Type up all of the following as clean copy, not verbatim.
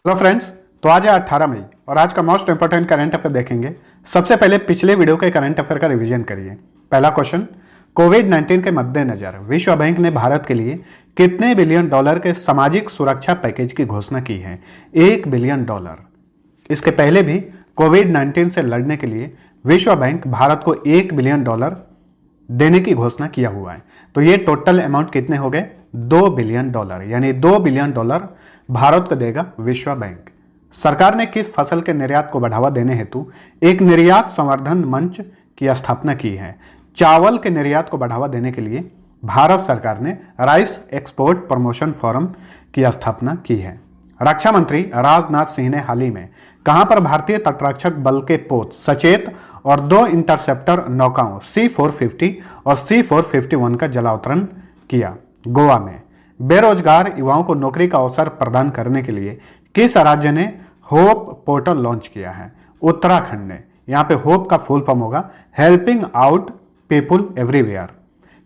Hello friends, तो आज है 18 मई और आज का मोस्ट इंपोर्टेंट करंट अफेयर देखेंगे। सबसे पहले पिछले वीडियो के करंट अफेयर का रिवीजन करिए। पहला क्वेश्चन, कोविड-19 के मद्देनजर विश्व बैंक ने भारत के लिए कितने बिलियन डॉलर के सामाजिक सुरक्षा पैकेज की घोषणा की है? $1 बिलियन। इसके पहले भी कोविड-19 से लड़ने के लिए विश्व बैंक भारत को $1 बिलियन देने की घोषणा किया हुआ है। तो ये टोटल अमाउंट कितने हो गए? $2 बिलियन, यानी $2 बिलियन भारत को देगा विश्व बैंक। सरकार ने किस फसल के निर्यात को बढ़ावा देने हेतु एक निर्यात संवर्धन मंच की स्थापना की है? चावल के निर्यात को बढ़ावा देने के लिए भारत सरकार ने राइस एक्सपोर्ट प्रमोशन फोरम की स्थापना की है। रक्षा मंत्री राजनाथ सिंह ने हाल ही में कहां पर भारतीय तटरक्षक बल के पोत सचेत और 2 इंटरसेप्टर नौकाओं C-450 और C-451 का जलावतरण किया? गोवा में। बेरोजगार युवाओं को नौकरी का अवसर प्रदान करने के लिए किस राज्य ने होप पोर्टल लॉन्च किया है? उत्तराखंड ने। यहां पे होप का फुल फॉर्म होगा helping out people everywhere.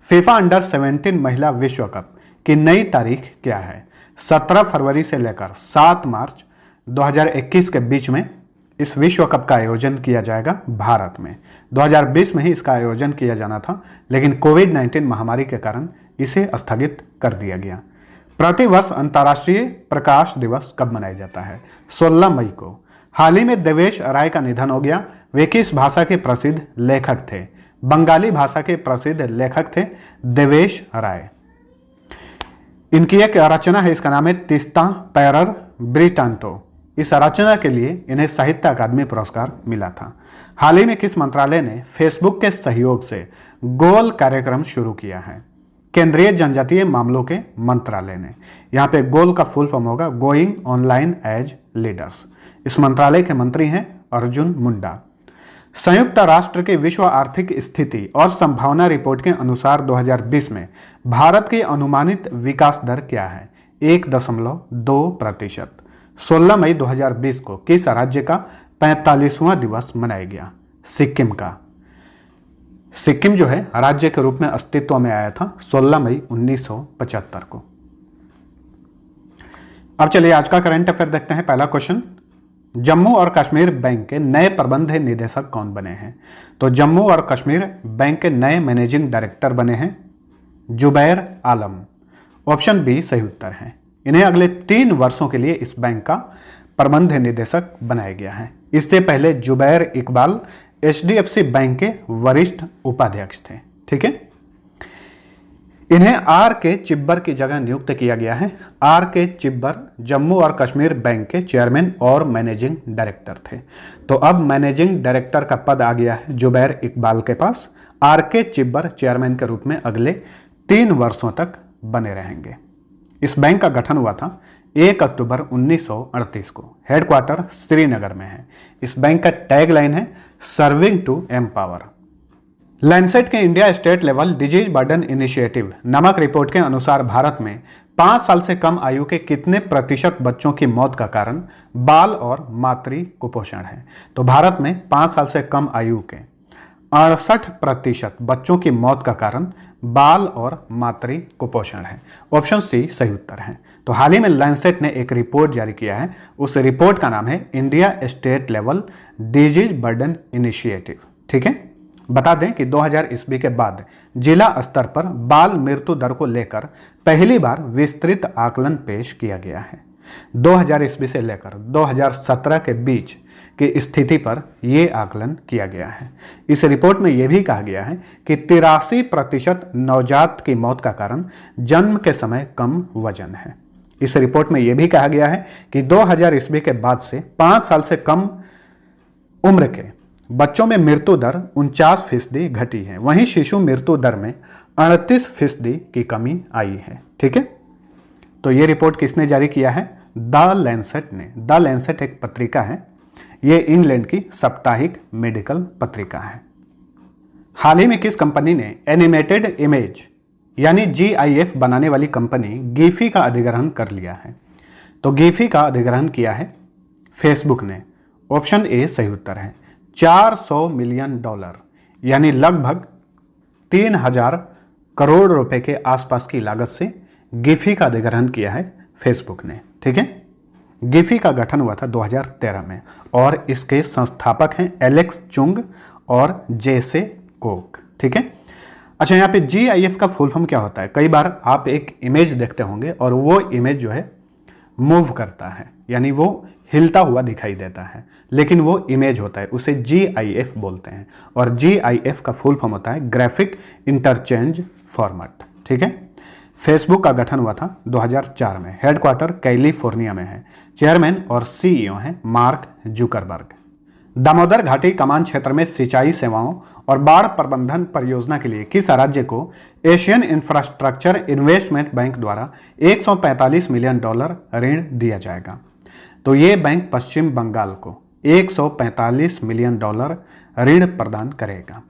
FIFA under 17 महिला विश्व कप की नई तारीख क्या है? 17 फरवरी से लेकर 7 मार्च 2021 के बीच में इस विश्व कप का आयोजन किया जाएगा भारत में। 2020 में ही इसका आयोजन किया जाना था, लेकिन कोविड-19 महामारी के कारण इसे स्थगित कर दिया गया। प्रतिवर्ष अंतर्राष्ट्रीय प्रकाश दिवस कब मनाया जाता है? 16 मई को। हाल ही में देवेश राय का निधन हो गया। वे किस भाषा के प्रसिद्ध लेखक थे? बंगाली भाषा के प्रसिद्ध लेखक थे देवेश राय। इनकी एक रचना है, इसका नाम है तीस्ता पैरर ब्रिटांटो। इस रचना के लिए इन्हें साहित्य अकादमी पुरस्कार मिला था। हाल ही में किस मंत्रालय ने फेसबुक के सहयोग से गोल कार्यक्रम शुरू किया है? केंद्रीय जनजातीय मामलों के मंत्रालय ने। यहाँ पे गोल का फुल फॉर्म होगा गोइंग ऑनलाइन एज लीडर्स। इस मंत्रालय के मंत्री हैं अर्जुन मुंडा। संयुक्त राष्ट्र के विश्व आर्थिक स्थिति और संभावना रिपोर्ट के अनुसार 2020 में भारत की अनुमानित विकास दर क्या है? 1.2%। 16 मई 2020 को किस राज्य का 45वां दिवस मनाया गया? सिक्किम का। सिक्किम जो है राज्य के रूप में अस्तित्व में आया था 16 मई 1975 को। अब चलिए आज का करंट अफेयर देखते हैं। पहला क्वेश्चन, जम्मू और कश्मीर बैंक के नए प्रबंध निदेशक कौन बने हैं? तो जम्मू और कश्मीर बैंक के नए मैनेजिंग डायरेक्टर बने हैं जुबैर आलम। ऑप्शन बी सही उत्तर है। इन्हें अगले 3 वर्षों के लिए इस बैंक का प्रबंध निदेशक बनाया गया है। इससे पहले जुबैर इकबाल HDFC बैंक के वरिष्ठ उपाध्यक्ष थे। ठीक है, इन्हें R.K. चिब्बर की जगह नियुक्त किया गया है। R.K. चिब्बर जम्मू और कश्मीर बैंक के चेयरमैन और मैनेजिंग डायरेक्टर थे। तो अब मैनेजिंग डायरेक्टर का पद आ गया है जुबैर इकबाल के पास। R.K. चिब्बर चेयरमैन के रूप में अगले 3 वर्षों तक बने रहेंगे। इस बैंक का गठन हुआ था 1 अक्टूबर 1938 को। हेडक्वार्टर श्रीनगर में है। इस बैंक का टैगलाइन है सर्विंग टू एम्पावर। लैंसेट के India state level disease burden initiative नामक रिपोर्ट के अनुसार भारत में 5 साल से कम आयु के कितने प्रतिशत बच्चों की मौत का कारण बाल और मातृ कुपोषण है? तो भारत में 5 साल से कम आयु के 68% बच्चों की मौत का कारण बाल और मातृ कुपोषण है। ऑप्शन सी सही उत्तर है। तो हाल ही में लैंसेट ने एक रिपोर्ट जारी किया है। उस रिपोर्ट का नाम है India state level disease burden initiative. ठीक है, बता दें कि 2000 ईस्वी के बाद जिला स्तर पर बाल मृत्यु दर को लेकर पहली बार विस्तृत आकलन पेश किया गया है। 2000 ईस्वी से लेकर 2017 के बीच की स्थिति पर यह आकलन किया गया है। इस रिपोर्ट में यह भी कहा गया है कि 83% नवजात की मौत का कारण जन्म के समय कम वजन है। इस रिपोर्ट में यह भी कहा गया है कि 2000 ईस्वी के बाद से 5 साल से कम उम्र के बच्चों में मृत्यु दर 49% घटी है। वहीं शिशु मृत्यु दर में 38% की कमी आई है। ठीक है, तो ये रिपोर्ट किसने जारी किया है? द लैंसेट ने। द लैंसेट एक पत्रिका है, ये इंग्लैंड की साप्ताहिक मेडिकल पत्रिका है। हाल ही में किस कंपनी ने एनिमेटेड इमेज यानी GIF बनाने वाली कंपनी गीफी का अधिग्रहण कर लिया है? तो गीफी का अधिग्रहण किया है फेसबुक ने। ऑप्शन ए सही उत्तर है। $400 मिलियन यानी लगभग 3000 करोड़ रुपए के आसपास की लागत से गिफी का अधिग्रहण किया है फेसबुक ने। ठीक है, गिफी का गठन हुआ था 2013 में और इसके संस्थापक हैं एलेक्स चुंग और जेसे कोक। ठीक है। अच्छा, यहाँ पे GIF का फुल फॉर्म क्या होता है? कई बार आप एक इमेज देखते होंगे और वो इमेज जो है मूव करता है, यानी वो हिलता हुआ दिखाई देता है, लेकिन वो इमेज होता है, उसे GIF बोलते हैं। और GIF का फुल फॉर्म होता है ग्राफिक इंटरचेंज फॉर्मेट। ठीक है। फेसबुक का गठन हुआ था 2004 में। हेडक्वार्टर कैलिफोर्निया में है। चेयरमैन और CEO हैं मार्क जुकरबर्ग। दामोदर घाटी कमान क्षेत्र में सिंचाई सेवाओं और बाढ़ प्रबंधन परियोजना के लिए किस राज्य को एशियन इंफ्रास्ट्रक्चर इन्वेस्टमेंट बैंक द्वारा $145 मिलियन ऋण दिया जाएगा? तो ये बैंक पश्चिम बंगाल को $145 मिलियन ऋण प्रदान करेगा।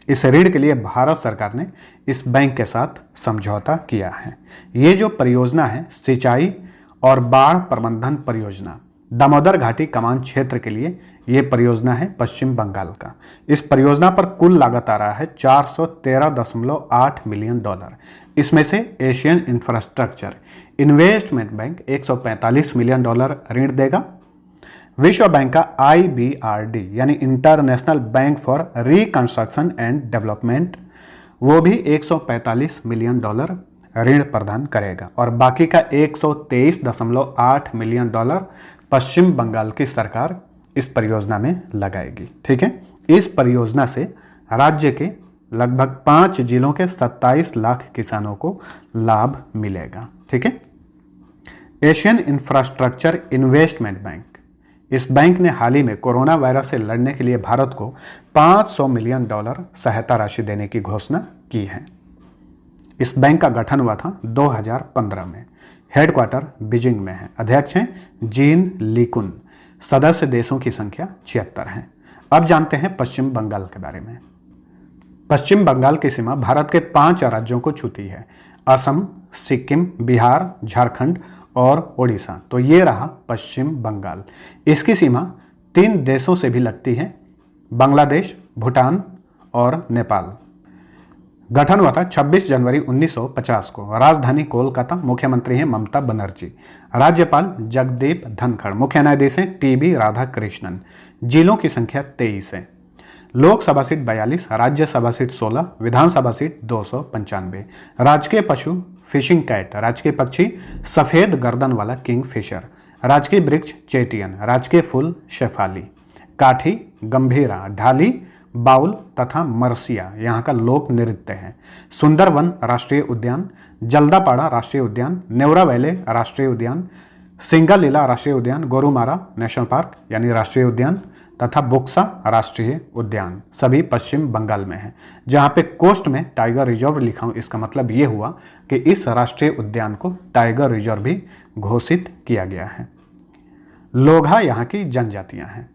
इस ऋण के लिए भारत सरकार ने इस बैंक के साथ समझौता किया है। ये जो परियोजना है सिंचाई और बाढ़ प्रबंधन परियोजना, दामोदर घाटी कमान क्षेत्र के लिए ये परियोजना है पश्चिम बंगाल का। इस परियोजना पर कुल लागत आ रहा है $413.8 मिलियन। इसमें से Asian infrastructure investment bank $145 million ऋण देगा। विश्व बैंक का IBRD यानी international bank for reconstruction and development, वो भी $145 मिलियन ऋण प्रदान करेगा और बाकी का $123.8 मिलियन पश्चिम बंगाल की सरकार इस परियोजना में लगाएगी। ठीक है। इस परियोजना से राज्य के लगभग 5 जिलों के 27 लाख किसानों को लाभ मिलेगा। ठीक है। एशियन इंफ्रास्ट्रक्चर इन्वेस्टमेंट बैंक, इस बैंक ने हाल ही में कोरोना वायरस से लड़ने के लिए भारत को $500 मिलियन सहायता राशि देने की घोषणा की है। इस बैंक का गठन हुआ था 2015 में। हेडक्वार्टर बीजिंग में है। अध्यक्ष हैं जीन लीकुन। सदस्य देशों की संख्या 76 है। अब जानते हैं पश्चिम बंगाल के बारे में। पश्चिम बंगाल की सीमा भारत के 5 राज्यों को छूती है, असम, सिक्किम, बिहार, झारखंड और ओडिशा। तो ये रहा पश्चिम बंगाल। इसकी सीमा 3 देशों से भी लगती है, बांग्लादेश, भूटान और नेपाल। गठन हुआ था 26 जनवरी 1950 को। राजधानी कोलकाता। मुख्यमंत्री हैं ममता बनर्जी। राज्यपाल जगदीप धनखड़। मुख्य न्यायाधीश हैं TB राधाकृष्णन। जिलों की संख्या 23 है। लोकसभा सीट 42, राज्यसभा सीट 16, विधानसभा सीट 295। राजकीय पशु फिशिंग कैट, राजकीय पक्षी सफेद गर्दन वाला किंग फिशर, राजकीय वृक्ष चेटियन, राजकीय फूल शेफाली, काठी, गंभीरा, ढाली, बाउल तथा मरसिया यहाँ का लोक नृत्य है। सुंदरवन राष्ट्रीय उद्यान, जल्दापाड़ा राष्ट्रीय उद्यान, नेवरा वैले राष्ट्रीय उद्यान, सिंगालीला राष्ट्रीय उद्यान, गोरुमारा नेशनल पार्क यानी राष्ट्रीय उद्यान तथा बुक्सा राष्ट्रीय उद्यान सभी पश्चिम बंगाल में है। जहाँ पे कोस्ट में टाइगर रिजर्व लिखा हूँ, इसका मतलब ये हुआ कि इस राष्ट्रीय उद्यान को टाइगर रिजर्व भी घोषित किया गया है। लोघा यहाँ की जनजातियाँ हैं।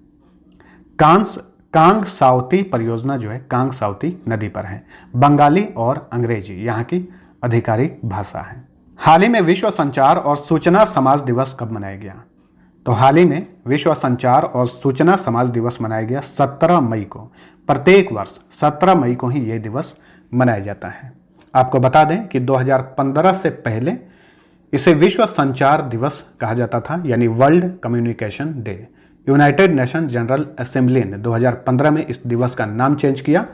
कांगसावती परियोजना जो है कांगसावती नदी पर है। बंगाली और अंग्रेजी यहाँ की आधिकारिक भाषा है। हाल ही में विश्व संचार और सूचना समाज दिवस कब मनाया गया? तो हाल ही में विश्व संचार और सूचना समाज दिवस मनाया गया 17 मई को। प्रत्येक वर्ष 17 मई को ही ये दिवस मनाया जाता है। आपको बता दें कि 2015 से पहले इसे विश्व संचार दिवस कहा जाता था, यानी world communication day. United nation general assembly ने 2015 में इस दिवस का नाम चेंज किया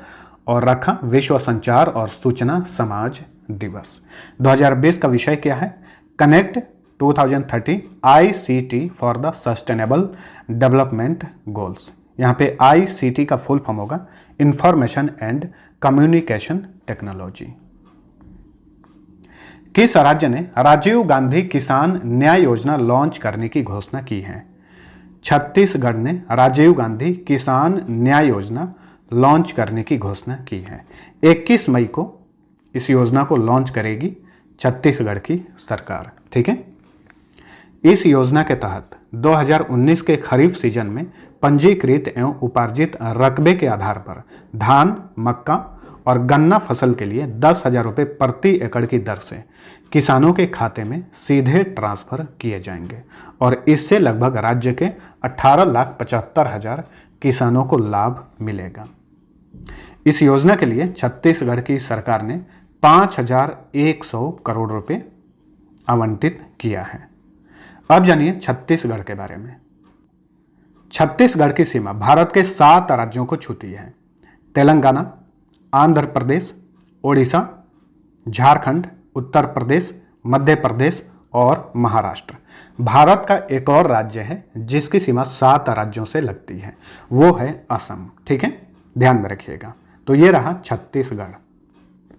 और रखा विश्व संचार और सूचना समाज दिवस। 2020 का विषय क्या है? Connect 2030 ICT for the sustainable development goals. यहाँ पे ICT का फुल फॉर्म होगा इंफॉर्मेशन एंड कम्युनिकेशन टेक्नोलॉजी। किस राज्य ने राजीव गांधी किसान न्याय योजना लॉन्च करने की घोषणा की है? छत्तीसगढ़ ने राजीव गांधी किसान न्याय योजना लॉन्च करने की घोषणा की है। 21 मई को इस योजना को लॉन्च करेगी छत्तीसगढ़ की सरकार। ठीक है। इस योजना के तहत 2019 के खरीफ सीजन में पंजीकृत एवं उपार्जित रकबे के आधार पर धान, मक्का और गन्ना फसल के लिए 10,000 रुपये प्रति एकड़ की दर से किसानों के खाते में सीधे ट्रांसफर किए जाएंगे और इससे लगभग राज्य के 18,75,000 किसानों को लाभ मिलेगा। इस योजना के लिए छत्तीसगढ़ की सरकार ने 5,100 करोड़ रुपए आवंटित किया है। अब जानिए छत्तीसगढ़ के बारे में। छत्तीसगढ़ की सीमा भारत के 7 राज्यों को छूती है: तेलंगाना, आंध्र प्रदेश, ओडिशा, झारखंड, उत्तर प्रदेश, मध्य प्रदेश और महाराष्ट्र। भारत का एक और राज्य है जिसकी सीमा 7 राज्यों से लगती है, वो है असम। ठीक है, ध्यान में रखिएगा। तो ये रहा छत्तीसगढ़।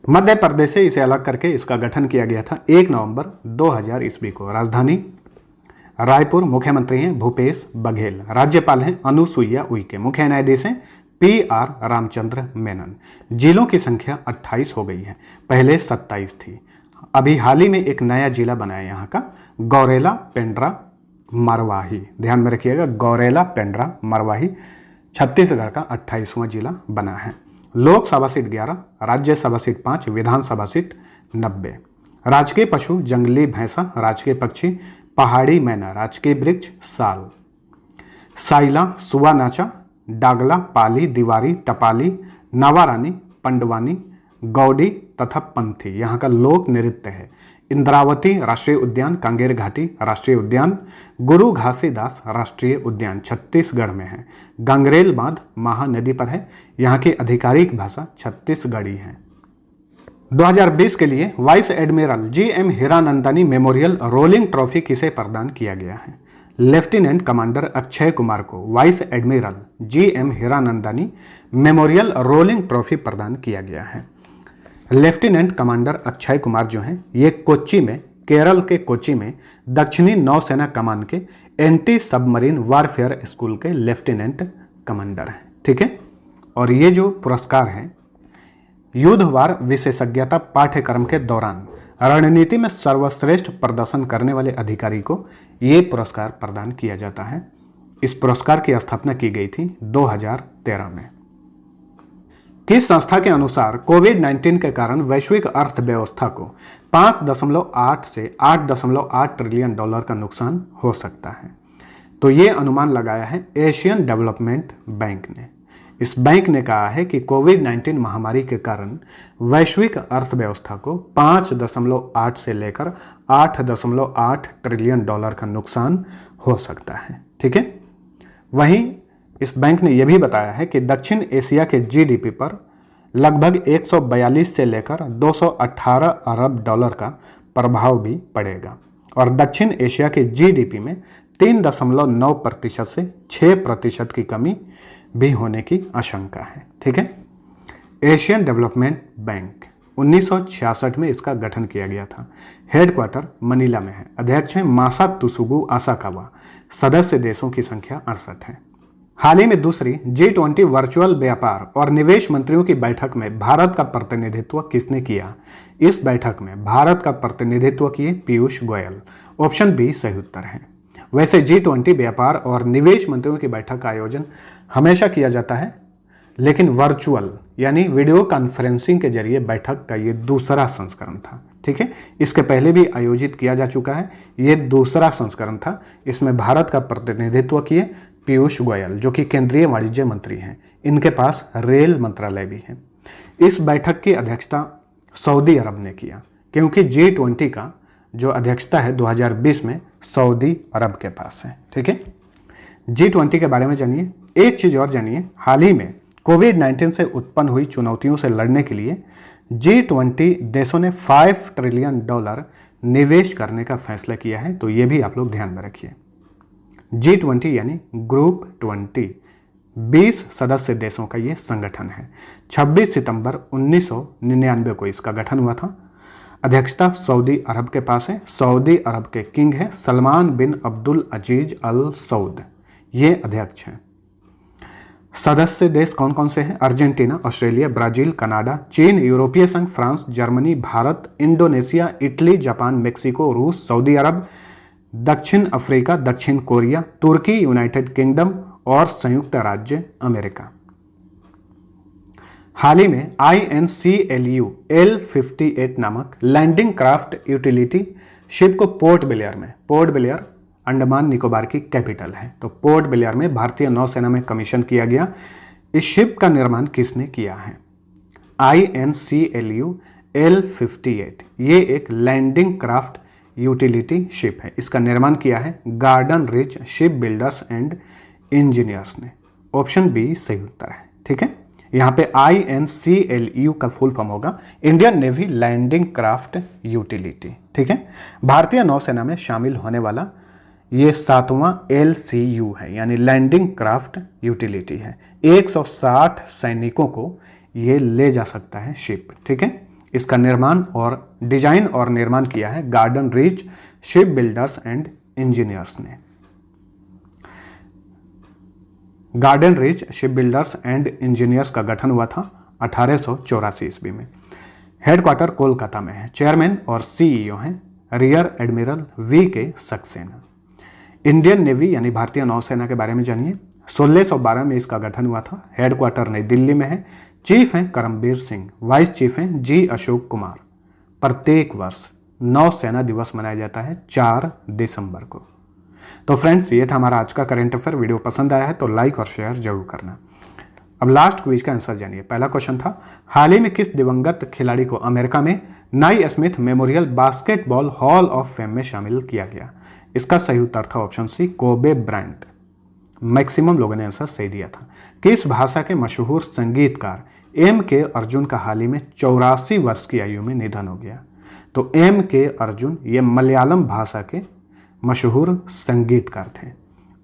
मध्य प्रदेश से इसे अलग करके इसका गठन किया गया था 1 नवंबर 2000 ईस्वी को। राजधानी रायपुर। मुख्यमंत्री हैं भूपेश बघेल। राज्यपाल हैं अनुसुईया उइके। मुख्य न्यायाधीश हैं PR रामचंद्र मेनन। जिलों की संख्या 28 हो गई है, पहले 27 थी। अभी हाल ही में एक नया जिला बना है यहाँ का, गौरेला पेंड्रा मरवाही। ध्यान में रखिएगा, गौरेला पेंड्रा मरवाही छत्तीसगढ़ का 28वां जिला बना है। लोकसभा सीट 11, राज्यसभा सीट 5, विधानसभा सीट 90। राजकीय पशु जंगली भैंसा, राजकीय पक्षी पहाड़ी मैना, राजकीय वृक्ष साल। साइला, सुआ नाचा, डागला, पाली, दीवारी, टपाली, नावारानी, पंडवानी, गौडी तथा पंथी यहाँ का लोक नृत्य है। इंद्रावती राष्ट्रीय उद्यान, कांगेर घाटी राष्ट्रीय उद्यान, गुरु घासीदास राष्ट्रीय उद्यान छत्तीसगढ़ में है। गंगरेल बांध महानदी पर है। यहाँ की आधिकारिक भाषा छत्तीसगढ़ी है। 2020 के लिए vice admiral GM Hiranandani memorial rolling trophy किसे प्रदान किया गया है? लेफ्टिनेंट कमांडर अक्षय कुमार को vice admiral GM Hiranandani memorial rolling trophy प्रदान किया गया है। लेफ्टिनेंट कमांडर अक्षय कुमार जो हैं, ये कोच्चि में, केरल के कोच्चि में दक्षिणी नौसेना कमान के एंटी सबमरीन वारफेयर स्कूल के लेफ्टिनेंट कमांडर हैं। ठीक है, और ये जो पुरस्कार है युद्धवार विशेषज्ञता पाठ्यक्रम के दौरान रणनीति में सर्वश्रेष्ठ प्रदर्शन करने वाले अधिकारी को ये पुरस्कार प्रदान किया जाता है। इस पुरस्कार की स्थापना की गई थी 2013 में। किस संस्था के अनुसार कोविड-19 के कारण वैश्विक अर्थव्यवस्था को 5.8 से 8.8 ट्रिलियन डॉलर का नुकसान हो सकता है? तो ये अनुमान लगाया है एशियन डेवलपमेंट बैंक ने। इस बैंक ने कहा है कि कोविड-19 महामारी के कारण वैश्विक अर्थव्यवस्था को 5.8 से लेकर 8.8 ट्रिलियन डॉलर का नुकसान हो सकता है। ठीक है, वहीं इस बैंक ने यह भी बताया है कि दक्षिण एशिया के GDP पर लगभग 142 से लेकर 218 अरब डॉलर का प्रभाव भी पड़ेगा और दक्षिण एशिया के GDP में 3.9% से 6% की कमी भी होने की आशंका है। ठीक है, एशियन डेवलपमेंट बैंक 1966 में इसका गठन किया गया था। हेडक्वार्टर मनीला में है। अध्यक्ष हैं मासात्सुगु आसाकावा। सदस्य देशों की संख्या 68 है। हाल ही में दूसरी G20 वर्चुअल व्यापार और निवेश मंत्रियों की बैठक में भारत का प्रतिनिधित्व किसने किया? इस बैठक में भारत का प्रतिनिधित्व किए पीयूष गोयल। ऑप्शन बी सही उत्तर है। वैसे G20 व्यापार और निवेश मंत्रियों की बैठक का आयोजन हमेशा किया जाता है, लेकिन वर्चुअल यानी वीडियो कॉन्फ्रेंसिंग के जरिए बैठक का ये दूसरा संस्करण था। ठीक है, इसके पहले भी आयोजित किया जा चुका है, ये दूसरा संस्करण था। इसमें भारत का प्रतिनिधित्व किए पीयूष गोयल जो कि केंद्रीय वाणिज्य मंत्री हैं। इनके पास रेल मंत्रालय भी है। इस बैठक की अध्यक्षता सऊदी अरब ने किया, क्योंकि G20 का जो अध्यक्षता है 2020 में सऊदी अरब के पास है। ठीक है, G20 के बारे में जानिए। एक चीज और जानिए, हाल ही में कोविड-19 से उत्पन्न हुई चुनौतियों से लड़ने के लिए G20 देशों ने 5 ट्रिलियन डॉलर निवेश करने का फैसला किया है। तो ये भी आप लोग ध्यान में रखिए। G20 यानी ग्रुप 20 20 सदस्य देशों का ये संगठन है। 26 सितंबर 1999 को इसका गठन हुआ था। अध्यक्षता सऊदी अरब के पास है। सऊदी अरब के किंग है सलमान बिन अब्दुल अजीज अल सऊद, ये अध्यक्ष हैं। सदस्य देश कौन कौन से हैं? अर्जेंटीना, ऑस्ट्रेलिया, ब्राजील, कनाडा, चीन, यूरोपीय संघ, France, Germany, Bharat, Indonesia, Italy, Japan, Mexico, रूस, सऊदी अरब, दक्षिण अफ्रीका, दक्षिण कोरिया, तुर्की, यूनाइटेड किंगडम और संयुक्त राज्य अमेरिका। हाल ही में INCLU L58 नामक लैंडिंग क्राफ्ट यूटिलिटी शिप को पोर्ट ब्लेयर अंडमान निकोबार की कैपिटल है, तो पोर्ट ब्लेयर में भारतीय नौसेना में कमीशन किया गया। इस शिप का निर्माण किसने किया है? INCLU L58 ये एक लैंडिंग क्राफ्ट यूटिलिटी शिप है। इसका निर्माण किया है Garden Reach Shipbuilders and Engineers ने। ऑप्शन बी सही उत्तर है। ठीक है, यहाँ पे INCLU का फुल फॉर्म होगा Indian Navy landing craft utility. ठीक है, भारतीय नौसेना में शामिल होने वाला ये 7वां LCU है, यानी लैंडिंग क्राफ्ट यूटिलिटी है। 160 सैनिकों को ये ले जा सकता है शिप। ठीक है, इसका निर्माण और डिजाइन और निर्माण किया है Garden Reach Shipbuilders and Engineers ने। Garden Reach Shipbuilders and Engineers का गठन हुआ था 1884 ईस्वी में। हेडक्वार्टर कोलकाता में है। चेयरमैन और CEO हैं rear admiral VK Saxena. Indian navy यानी भारतीय नौसेना के बारे में जानिए। 1612 में इसका गठन हुआ था। हेडक्वार्टर नई दिल्ली में है। चीफ हैं करमबीर सिंह, वाइस चीफ हैं G अशोक कुमार। प्रत्येक वर्ष नौसेना दिवस मनाया जाता है 4 दिसंबर को। तो फ्रेंड्स, ये था हमारा आज का करंट अफेयर। वीडियो पसंद आया है तो लाइक और शेयर जरूर करना। अब लास्ट क्विज का आंसर जानिए। पहला क्वेश्चन था, हाल ही में किस दिवंगत खिलाड़ी को अमेरिका में Naismith Memorial Basketball Hall of Fame में शामिल किया गया? इसका सही उत्तर था option C, Kobe Bryant. Maximum लोगों ने आंसर सही दिया था। किस भाषा के मशहूर संगीतकार M.K. अर्जुन का हाल ही में 84 वर्ष की आयु में निधन हो गया? तो M.K. अर्जुन ये मलयालम भाषा के मशहूर संगीतकार थे।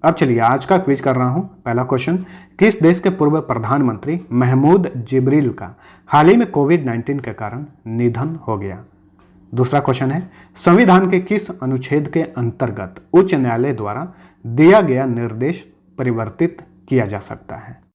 अब चलिए आज का क्विज कर रहा हूं। पहला क्वेश्चन, किस देश के पूर्व प्रधानमंत्री महमूद जिब्रील का हाल ही में कोविड-19 के कारण निधन हो गया? दूसरा क्वेश्चन है, संविधान के किस अनुच्छेद के अंतर्गत उच्च न्यायालय द्वारा दिया गया निर्देश परिवर्तित किया जा सकता है?